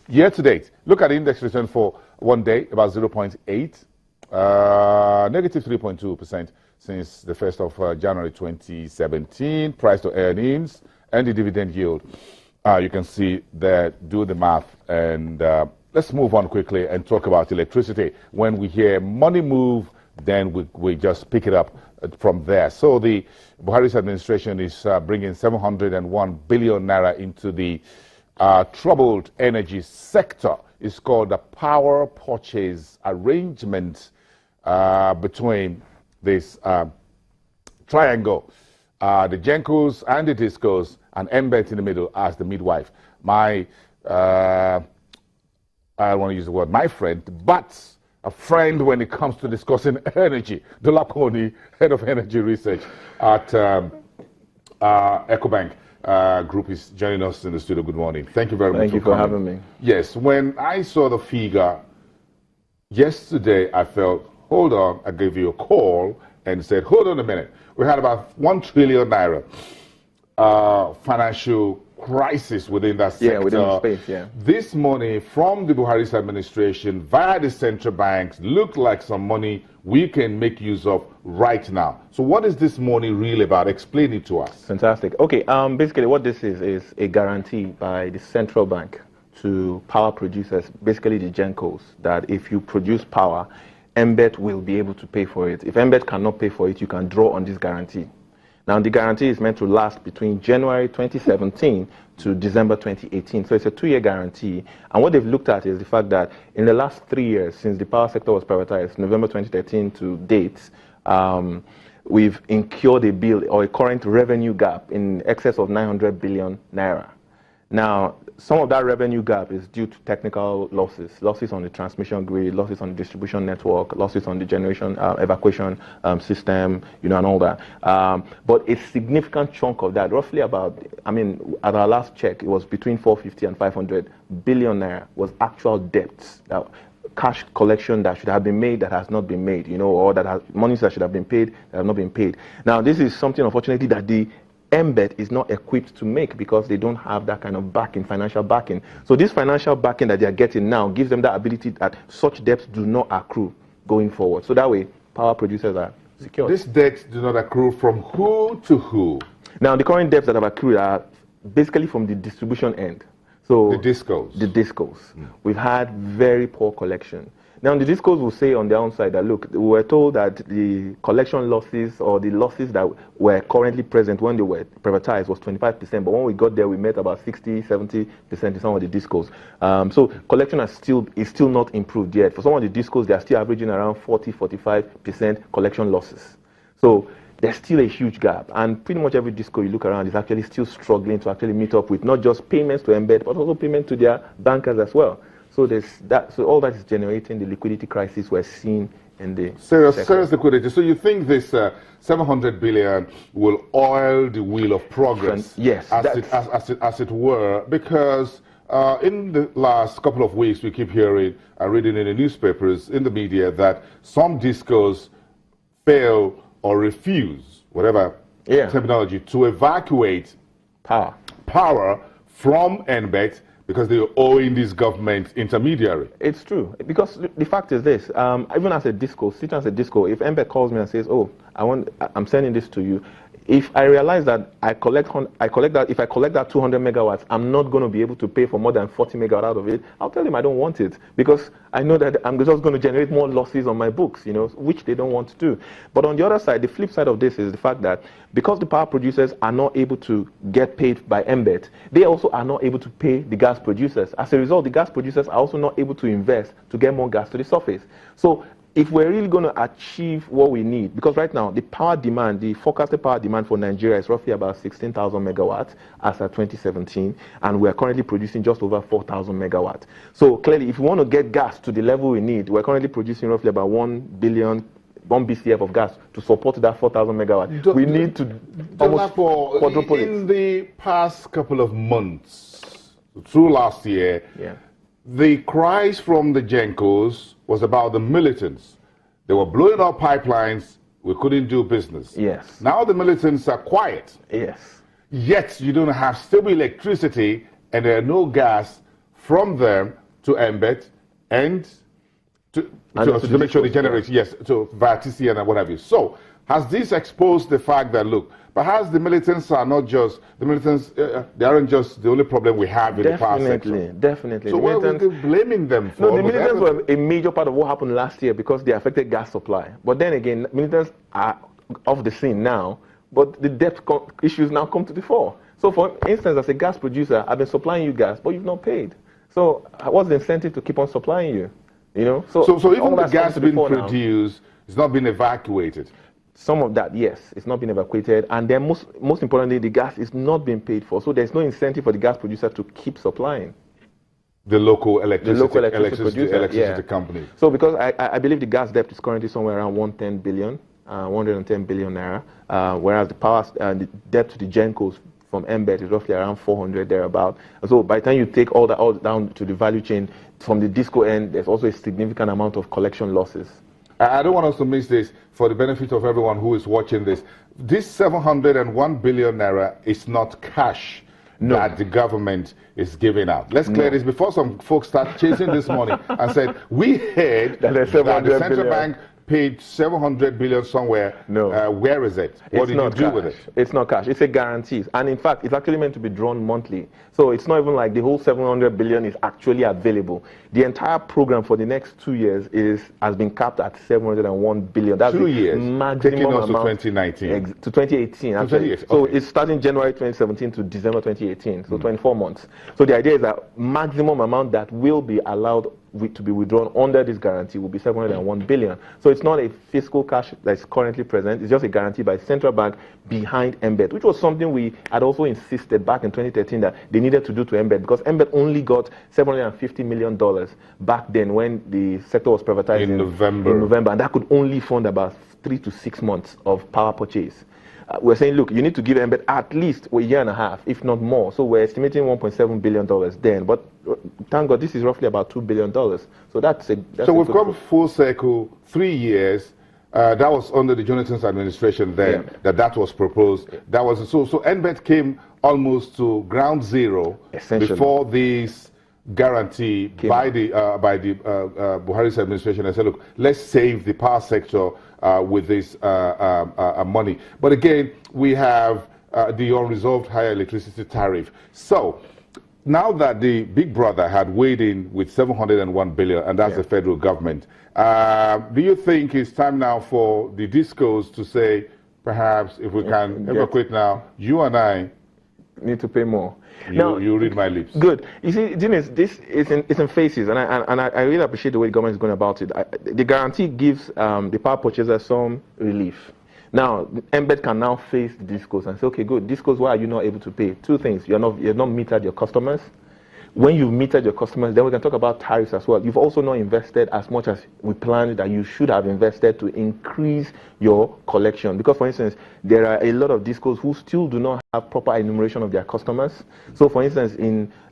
Year to date, look at the index return for one day, about 0.8, negative 3.2% since the 1st of January 2017. Price to earnings and the dividend yield. You can see that, do the math, and let's move on quickly and talk about electricity. When we hear money move, then we just pick it up from there. So the Buhari's administration is bringing 701 billion naira into the troubled energy sector. It's called the power purchase arrangement between this triangle, the Gencos and the Discos, and Mbet in the middle as the midwife. My, I don't want to use the word my friend, but a friend when it comes to discussing energy. Dolakoni, head of energy research at EcoBank Group, is joining us in the studio. Good morning. Thank you very much. Thank you for having me. Yes, when I saw the figure yesterday, I felt, hold on, I gave you a call and said, hold on a minute. We had about 1 trillion naira financial crisis within that sector. Yeah, within the space, yeah. This money from the Buhari's administration via the central banks looked like some money we can make use of right now. So what is this money really about? Explain it to us. Fantastic. Okay, basically what this is a guarantee by the central bank to power producers, basically the Gencos, that if you produce power, Mbet will be able to pay for it. If Mbet cannot pay for it, you can draw on this guarantee. Now, the guarantee is meant to last between January 2017 to December 2018. So it's a 2-year guarantee. And what they've looked at is the fact that in the last 3 years, since the power sector was privatized, November 2013 to date, we've incurred a bill or a current revenue gap in excess of 900 billion naira. Now, some of that revenue gap is due to technical losses on the transmission grid, losses on the distribution network, losses on the generation evacuation system, and all that. But a significant chunk of that, roughly about, at our last check, it was between 450 and 500 billion naira was actual debts. Cash collection that should have been made that has not been made, or monies that should have been paid that have not been paid. Now, this is something, unfortunately, that the Mbet is not equipped to make because they don't have that kind of backing, financial backing. So this financial backing that they are getting now gives them that ability that such debts do not accrue going forward. So that way, power producers are secure. These debts do not accrue from who to who? Now, the current debts that have accrued are basically from the distribution end. So the Discos. The Discos. We've had very poor collection. Now, the Discos will say on their own side that, look, we were told that the collection losses or the losses that were currently present when they were privatized was 25%, but when we got there, we met about 60, 70% in some of the Discos. So collection is still not improved yet. For some of the Discos, they are still averaging around 40, 45% collection losses. So there's still a huge gap, and pretty much every Disco you look around is actually still struggling to actually meet up with not just payments to Mbet, but also payments to their bankers as well. So so all that is generating the liquidity crisis we're seeing in the serious liquidity. So you think this 700 billion will oil the wheel of progress? Yes, as it were, because in the last couple of weeks we keep hearing, reading in the newspapers, in the media, that some Discos fail or refuse, whatever terminology, to evacuate power from Mbet because they are owing this government intermediary. It's true, because the fact is this, even as a Disco, sitting as a Disco, if Mbet calls me and says, oh, I'm sending this to you, if I realize that if I collect that 200 megawatts, I'm not going to be able to pay for more than 40 megawatts out of it, I'll tell them I don't want it, because I know that I'm just going to generate more losses on my books, which they don't want to do. But on the other side, the flip side of this is the fact that because the power producers are not able to get paid by Mbet, they also are not able to pay the gas producers. As a result, the gas producers are also not able to invest to get more gas to the surface. So if we're really going to achieve what we need, because right now the power demand, the forecasted power demand for Nigeria is roughly about 16,000 megawatts as of 2017, and we're currently producing just over 4,000 megawatts. So clearly, if we want to get gas to the level we need, we're currently producing roughly about 1 BCF of gas to support that 4,000 megawatts. We need to almost quadruple it. In the past couple of months, through last year, the cries from the Gencos was about the militants. They were blowing up pipelines. We couldn't do business. Yes. Now the militants are quiet. Yes. Yet you don't have stable electricity and there are no gas from them to embed and to make sure they generate, yes, to via TCN and what have you. So has this exposed the fact that, look, perhaps the militants are not just, the militants, they aren't just the only problem we have in the power sector? Definitely. So what are we blaming them for? No, the militants were a major part of what happened last year because they affected gas supply. But then again, militants are off the scene now, but the debt issues now come to the fore. So for instance, as a gas producer, I've been supplying you gas, but you've not paid. So what's the incentive to keep on supplying you? You know? So even the gas being produced is not being evacuated? Some of that, yes, it's not been evacuated, and then most importantly, the gas is not being paid for. So there's no incentive for the gas producer to keep supplying. The local electricity company. So because I believe the gas debt is currently somewhere around 110 billion naira, whereas the power the debt to the GenCos from embed is roughly around 400 thereabout. So by the time you take all down to the value chain from the disco end, there's also a significant amount of collection losses. I don't want us to miss this for the benefit of everyone who is watching this. This 701 billion naira is not cash that the government is giving out. Let's clear this before some folks start chasing this money and said, we heard that the central bank paid 700 billion somewhere. No. Where is it? What did you do with it? It's not cash. It's a guarantee. And in fact, it's actually meant to be drawn monthly. So it's not even like the whole 700 billion is actually available. The entire program for the next 2 years has been capped at 701 billion. That's 2 years, maximum taking us to amount 2019. To 2018, actually. Okay. So it's starting January 2017 to December 2018, so 24 months. So the idea is that maximum amount that will be allowed to be withdrawn under this guarantee will be 701 billion. So it's not a fiscal cash that's currently present. It's just a guarantee by the central bank behind embed, which was something we had also insisted back in 2013 that they needed to do to embed, because embed only got $750 million back then when the sector was privatized in November, and that could only fund about 3 to 6 months of power purchase. We're saying, look, you need to give embed at least a year and a half, if not more. So we're estimating $1.7 billion then. But thank God, this is roughly about $2 billion. So that's so we've come full circle, 3 years. That was under the Jonathan's administration then, that was proposed. That was so embed came almost to ground zero before this guarantee by the Buhari's administration. I said, look, let's save the power sector with this money. But again, we have the unresolved higher electricity tariff. So now that the big brother had weighed in with 701 billion, and that's the federal government, do you think it's time now for the discos to say, perhaps if we can evacuate now, you and I need to pay more? You read my lips. Good. You see, Dennis, this is in phases, and I really appreciate the way the government is going about it. The guarantee gives the power purchaser some relief. Now, embed can now face the discos and say, okay, good, discos, why are you not able to pay? Two things: you're not metered your customers. When you've metered your customers, then we can talk about tariffs as well. You've also not invested as much as we planned that you should have invested to increase your collection. Because, for instance, there are a lot of discos who still do not have proper enumeration of their customers. So, for instance,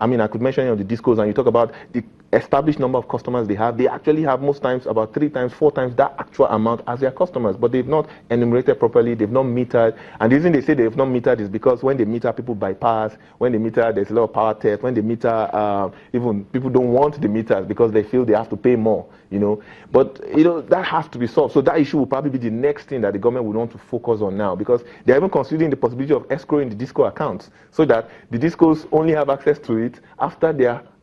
I could mention the discos, and you talk about the established number of customers they have. They actually have most times about 3 times, 4 times that actual amount as their customers, but they've not enumerated properly. They've not metered. And the reason they say they've not metered is because when they meter, people bypass. When they meter, there's a lot of power theft. When they meter, even people don't want the meters because they feel they have to pay more. But that has to be solved. So that issue will probably be the next thing that the government will want to focus on now, because they're even considering the possibility of escrowing the disco accounts so that the discos only have access to it after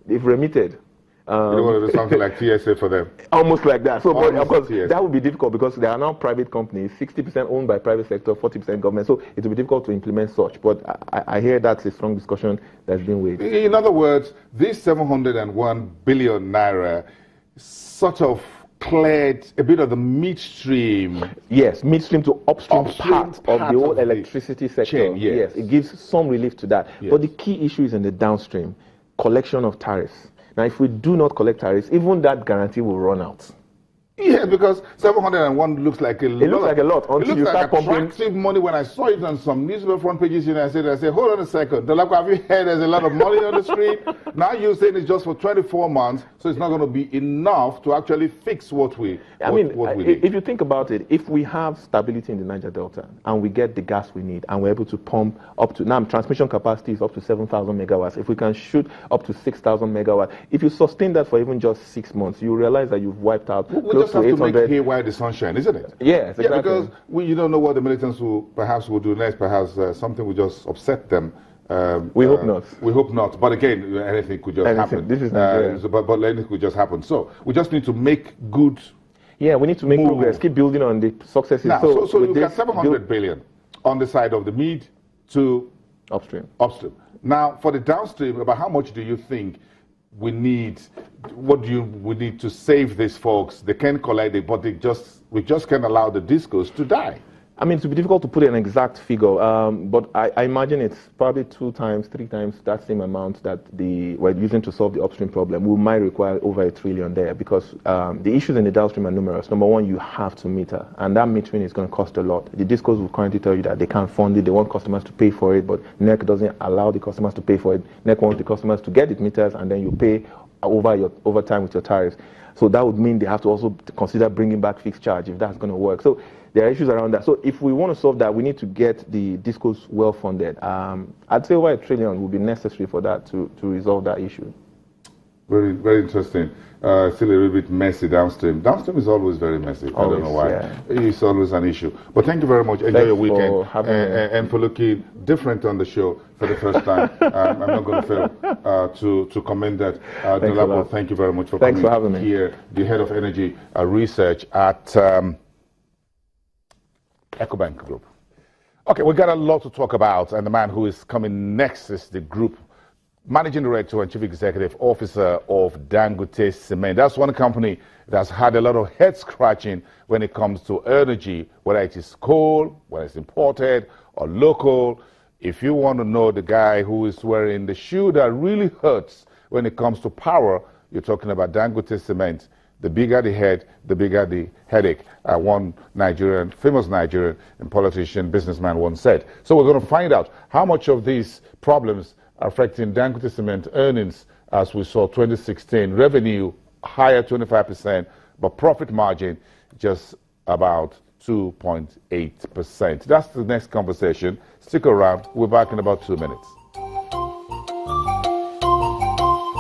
they've remitted. You don't want to do something like TSA for them? Almost like that. So, but of course, that would be difficult because they are now private companies, 60% owned by private sector, 40% government. So it will be difficult to implement such. But I hear that's a strong discussion that's been waged. In other words, this 701 billion naira sort of cleared a bit of the midstream. Yes, midstream to upstream part of the whole electricity sector. Chain, yes, it gives some relief to that. Yes. But the key issue is in the downstream, collection of tariffs. Now, if we do not collect tariffs, even that guarantee will run out. Yeah, because 701 looks like a lot. It looks like a lot until it looks you like start comparing. attractive money. When I saw it on some newspaper front pages, I said, hold on a second. Have you heard there's a lot of money on the street? Now you're saying it's just for 24 months, so it's not going to be enough to actually fix what we need. If you think about it, if we have stability in the Niger Delta and we get the gas we need and we're able to pump up to, now transmission capacity is up to 7,000 megawatts. If we can shoot up to 6,000 megawatts, if you sustain that for even just 6 months, you realize that you've wiped out close to 800. Make hay while the sun shines, isn't it? Yes, exactly. Yeah, because you don't know what the militants will do next. Perhaps something will just upset them. We hope not. We hope not. But again, anything could just happen. This is but anything could just happen. So we just need to make good. Yeah, we need to make progress. Keep building on the successes. Now, so you've got 700 billion on the side of the mid to upstream. Now, for the downstream, about how much do you think we need? What do we need to save these folks? They can collect it, but we just can't allow the discos to die. I mean, it would be difficult to put an exact figure, but I imagine it's probably 2 times, 3 times that same amount that we're using to solve the upstream problem. We might require over $1 trillion there because the issues in the downstream are numerous. Number one, you have to meter, and that metering is going to cost a lot. The discos will currently tell you that they can't fund it, they want customers to pay for it, but NEC doesn't allow the customers to pay for it. NEC wants the customers to get the meters, and then you pay over time with your tariffs. So that would mean they have to also consider bringing back fixed charge if that's going to work. So there are issues around that. So if we want to solve that, we need to get the discos well funded. I'd say over $1 trillion will be necessary for that to resolve that issue. Very, very interesting. Still a little bit messy downstream. Downstream is always very messy. I don't know why. Yeah. It's always an issue. But thank you very much. Enjoy your weekend. And for looking different on the show for the first time. I'm not going to fail to commend that. Dolapo, thank you very much for coming having me here. The head of energy research at EcoBank Group. Okay, we've got a lot to talk about, and the man who is coming next is the group Managing Director and Chief Executive Officer of Dangote Cement. That's one company that's had a lot of head scratching when it comes to energy, whether it is coal, whether it's imported or local. If you want to know the guy who is wearing the shoe that really hurts when it comes to power, you're talking about Dangote Cement. The bigger the head, the bigger the headache. One famous Nigerian and politician, businessman once said. So we're going to find out how much of these problems are affecting Dangote Cement earnings, as we saw 2016. Revenue higher 25%, but profit margin just about 2.8%. That's the next conversation. Stick around. We're back in about 2 minutes.